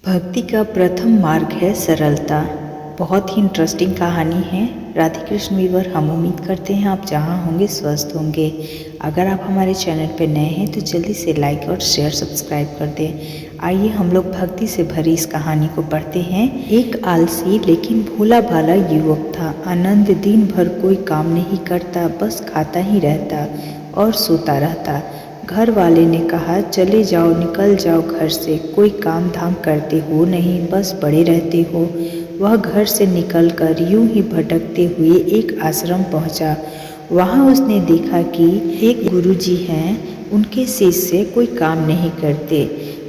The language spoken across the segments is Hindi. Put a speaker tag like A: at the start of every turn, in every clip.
A: भक्ति का प्रथम मार्ग है सरलता। बहुत ही इंटरेस्टिंग कहानी है। राधे कृष्ण वीवर, हम उम्मीद करते हैं आप जहाँ होंगे स्वस्थ होंगे। अगर आप हमारे चैनल पर नए हैं तो जल्दी से लाइक और शेयर सब्सक्राइब कर दें। आइए हम लोग भक्ति से भरी इस कहानी को पढ़ते हैं। एक आलसी लेकिन भोला भाला युवक था। आनंद दिन भर कोई काम नहीं करता, बस खाता ही रहता और सोता रहता। घर वाले ने कहा, चले जाओ, निकल जाओ घर से, कोई काम धाम करते हो नहीं, बस पड़े रहते हो। वह घर से निकलकर यूं ही भटकते हुए एक आश्रम पहुंचा। वहां उसने देखा कि एक गुरुजी हैं। उनके शिष्य कोई काम नहीं करते,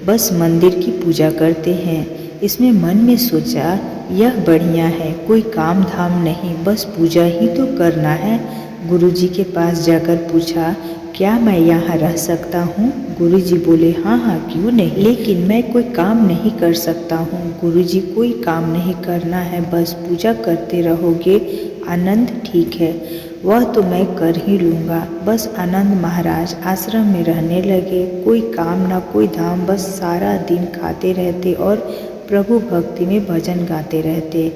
A: बस मंदिर की पूजा करते हैं। इसमें मन में सोचा, यह बढ़िया है, कोई काम धाम नहीं, बस पूजा ही तो करना है। गुरुजी के पास जाकर पूछा, क्या मैं यहाँ रह सकता हूँ? गुरुजी बोले, हाँ हाँ, क्यों नहीं, लेकिन मैं कोई काम नहीं कर सकता हूँ। गुरुजी, कोई काम नहीं करना है, बस पूजा करते रहोगे। आनंद, ठीक है, वह तो मैं कर ही लूँगा। बस आनंद महाराज आश्रम में रहने लगे। कोई काम ना कोई धाम, बस सारा दिन खाते रहते और प्रभु भक्ति में भजन गाते रहते।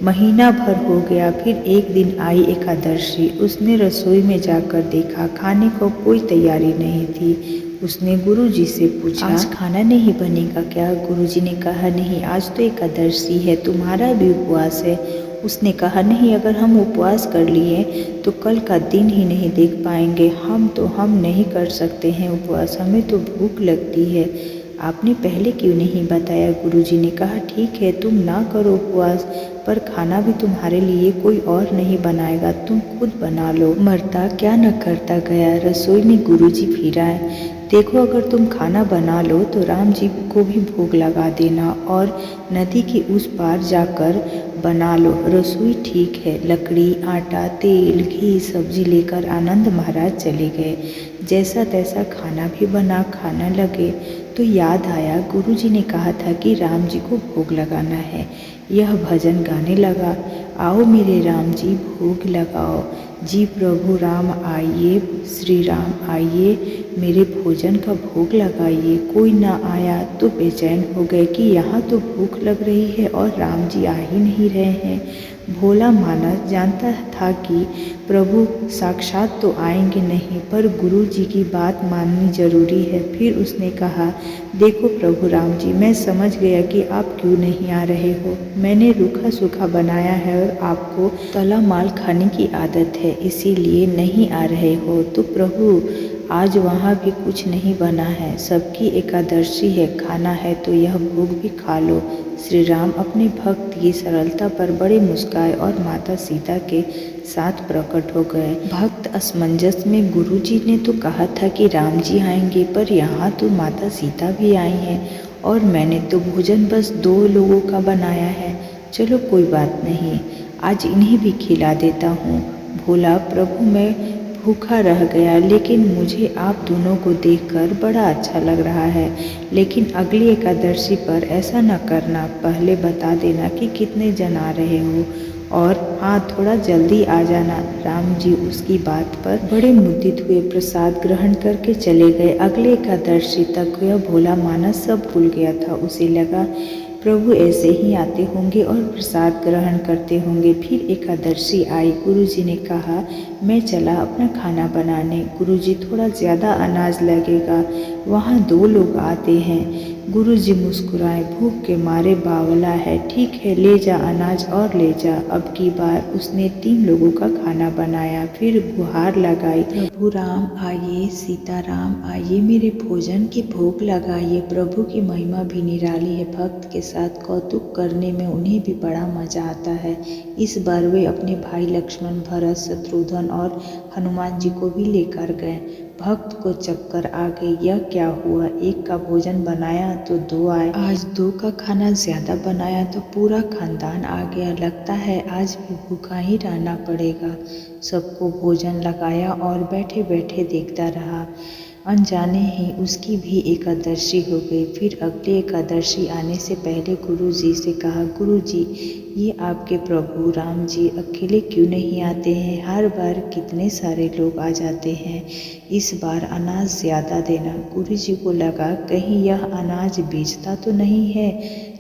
A: महीना भर हो गया। फिर एक दिन आई एकादशी। उसने रसोई में जाकर देखा, खाने को कोई तैयारी नहीं थी। उसने गुरुजी से पूछा, आज खाना नहीं बनेगा क्या? गुरुजी ने कहा, नहीं, आज तो एकादशी है, तुम्हारा भी उपवास है। उसने कहा, नहीं, अगर हम उपवास कर लिए तो कल का दिन ही नहीं देख पाएंगे। हम नहीं कर सकते हैं उपवास, हमें तो भूख लगती है। आपने पहले क्यों नहीं बताया? गुरुजी ने कहा, ठीक है, तुम ना करो उपवास, पर खाना भी तुम्हारे लिए कोई और नहीं बनाएगा, तुम खुद बना लो। मरता क्या न करता गया। रसोई में गुरुजी फिर आए। देखो, अगर तुम खाना बना लो तो राम जी को भी भोग लगा देना और नदी के उस पार जाकर बना लो। रसोई ठीक है। लकड़ी, आटा, तेल, घी, सब्जी लेकर आनंद महाराज चले गए। जैसा तैसा खाना भी बना, खाने लगे तो याद आया, गुरुजी ने कहा था कि राम जी को भोग लगाना है। यह भजन गाने लगा, आओ मेरे राम जी भोग लगाओ, जी प्रभु राम आइए, श्री राम आइए, मेरे भोजन का भोग लगाइए। कोई ना आया तो बेचैन हो गए कि यहाँ तो भूख लग रही है और राम जी आ ही नहीं रहे हैं। भोला मानस जानता था कि प्रभु साक्षात तो आएंगे नहीं, पर गुरु जी की बात माननी जरूरी है। फिर उसने कहा, देखो प्रभु राम जी, मैं समझ गया कि आप क्यों नहीं आ रहे हो। मैंने रूखा सूखा बनाया है और आपको तला माल खाने की आदत है, इसीलिए नहीं आ रहे हो। तो प्रभु, आज वहाँ भी कुछ नहीं बना है, सबकी एकादशी है, खाना है तो यह भोग भी खा लो। श्री राम अपने भक्त की सरलता पर बड़े मुस्काए और माता सीता के साथ प्रकट हो गए। भक्त असमंजस में, गुरुजी ने तो कहा था कि राम जी आएंगे, पर यहाँ तो माता सीता भी आई हैं और मैंने तो भोजन बस 2 लोगों का बनाया है। चलो कोई बात नहीं, आज इन्हें भी खिला देता हूँ। भोला, प्रभु मैं भूखा रह गया, लेकिन मुझे आप दोनों को देखकर बड़ा अच्छा लग रहा है। लेकिन अगली एकादशी पर ऐसा न करना, पहले बता देना कि कितने जन आ रहे हो, और हाँ, थोड़ा जल्दी आ जाना। राम जी उसकी बात पर बड़े मुदित हुए, प्रसाद ग्रहण करके चले गए। अगले एकादशी तक यह भोला मानस सब भूल गया था। उसे लगा, प्रभु ऐसे ही आते होंगे और प्रसाद ग्रहण करते होंगे। फिर एकादशी आई। गुरुजी ने कहा, मैं चला अपना खाना बनाने। गुरुजी, थोड़ा ज़्यादा अनाज लगेगा, वहाँ 2 लोग आते हैं। गुरुजी मुस्कुराए, भूख के मारे बावला है, ठीक है, ले जा अनाज और ले जा। अब की बार उसने 3 लोगों का खाना बनाया। फिर गुहार लगाई, प्रभु राम आइए, सीताराम आइए, मेरे भोजन के भोग लगाइए। प्रभु की महिमा भी निराली है। भक्त के साथ कौतुक करने में उन्हें भी बड़ा मजा आता है। इस बार वे अपने भाई लक्ष्मण, भरत, शत्रुघ्न और हनुमान जी को भी लेकर गए। भक्त को चक्कर आ गई, यह क्या हुआ, एक का भोजन बनाया तो 2 आए, आज 2 का खाना ज्यादा बनाया तो पूरा खानदान आ गया। लगता है आज भी भूखा ही रहना पड़ेगा। सबको भोजन लगाया और बैठे बैठे देखता रहा। अनजाने ही उसकी भी एकादशी हो गई। फिर अगली एकादशी आने से पहले गुरुजी से कहा, गुरुजी, ये आपके प्रभु राम जी अकेले क्यों नहीं आते हैं? हर बार कितने सारे लोग आ जाते हैं, इस बार अनाज ज़्यादा देना। गुरुजी को लगा, कहीं यह अनाज बेचता तो नहीं है।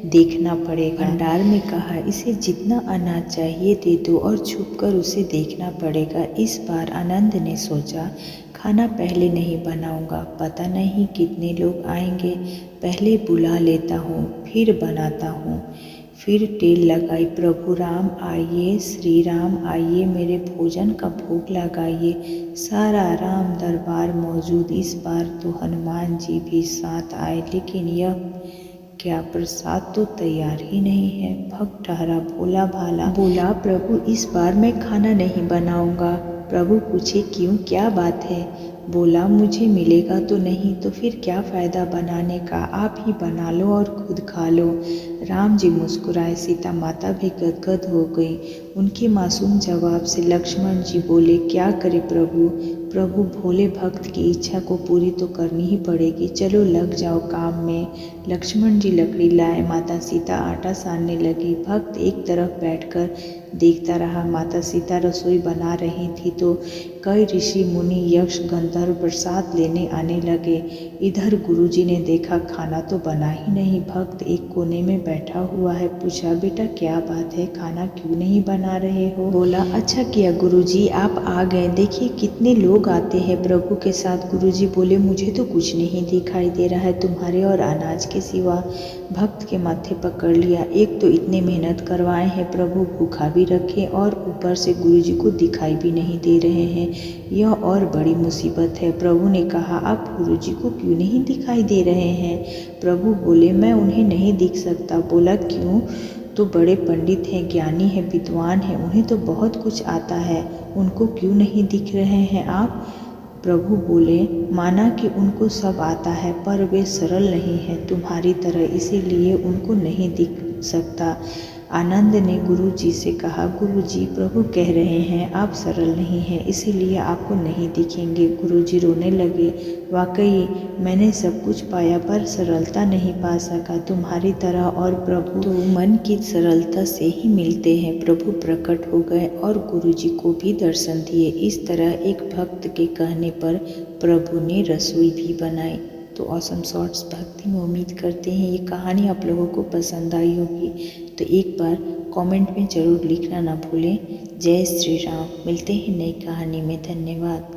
A: देखना पड़ेगा। भंडार में कहा, इसे जितना अनाज चाहिए दे दो और छुपकर उसे देखना पड़ेगा। इस बार आनंद ने सोचा, खाना पहले नहीं बनाऊंगा, पता नहीं कितने लोग आएंगे, पहले बुला लेता हूँ फिर बनाता हूँ। फिर टेल लगाई, प्रभु राम आइए, श्री राम आइए, मेरे भोजन का भोग लगाइए। सारा राम दरबार मौजूद। इस बार तो हनुमान जी भी साथ आए, लेकिन यह क्या प्रसाद तो तैयार ही नहीं है। भक्त ठहरा, भोला भाला बोला, प्रभु इस बार मैं खाना नहीं बनाऊंगा। प्रभु पूछे, क्यों, क्या बात है? बोला, मुझे मिलेगा तो नहीं, तो फिर क्या फ़ायदा बनाने का, आप ही बना लो और खुद खा लो। राम जी मुस्कुराए, सीता माता भी गदगद हो गई उनके मासूम जवाब से। लक्ष्मण जी बोले, क्या करे प्रभु, प्रभु भोले भक्त की इच्छा को पूरी तो करनी ही पड़ेगी, चलो लग जाओ काम में। लक्ष्मण जी लकड़ी लाए, माता सीता आटा सानने लगी। भक्त एक तरफ बैठकर देखता रहा। माता सीता रसोई बना रही थी तो कई ऋषि मुनि यक्ष गंधर्व प्रसाद लेने आने लगे। इधर गुरुजी ने देखा खाना तो बना ही नहीं। भक्त एक कोने में बैठा हुआ है। पूछा, बेटा क्या बात है, खाना क्यों नहीं बना रहे हो? बोला, अच्छा किया गुरुजी आप आ गए, देखिए कितने लोग आते हैं प्रभु के साथ। गुरुजी बोले, मुझे तो कुछ नहीं दिखाई दे रहा है तुम्हारे और अनाज के सिवा। भक्त के माथे पकड़ लिया, एक तो इतने मेहनत करवाए हैं, प्रभु भूखा भी रखे और ऊपर से गुरुजी को दिखाई भी नहीं दे रहे हैं, यह और बड़ी मुसीबत है। प्रभु ने कहा, आप गुरुजी को क्यों नहीं दिखाई दे रहे हैं? प्रभु बोले, मैं उन्हें नहीं दिख सकता। बोला, क्यों? तो बड़े पंडित हैं, ज्ञानी हैं, विद्वान हैं, उन्हें तो बहुत कुछ आता है, उनको क्यों नहीं दिख रहे हैं आप? प्रभु बोले, माना कि उनको सब आता है, पर वे सरल नहीं हैं तुम्हारी तरह, इसीलिए उनको नहीं दिख सकता। आनंद ने गुरु जी से कहा, गुरु जी प्रभु कह रहे हैं आप सरल नहीं हैं, इसीलिए आपको नहीं दिखेंगे। गुरु जी रोने लगे, वाकई मैंने सब कुछ पाया पर सरलता नहीं पा सका तुम्हारी तरह, और प्रभु तो मन की सरलता से ही मिलते हैं। प्रभु प्रकट हो गए और गुरु जी को भी दर्शन दिए। इस तरह एक भक्त के कहने पर प्रभु ने रसोई भी बनाई। तो ऑसम शॉर्ट्स भक्ति में उम्मीद करते हैं ये कहानी आप लोगों को पसंद आई होगी। तो एक बार कमेंट में ज़रूर लिखना ना भूलें। जय श्री राम। मिलते हैं नई कहानी में। धन्यवाद।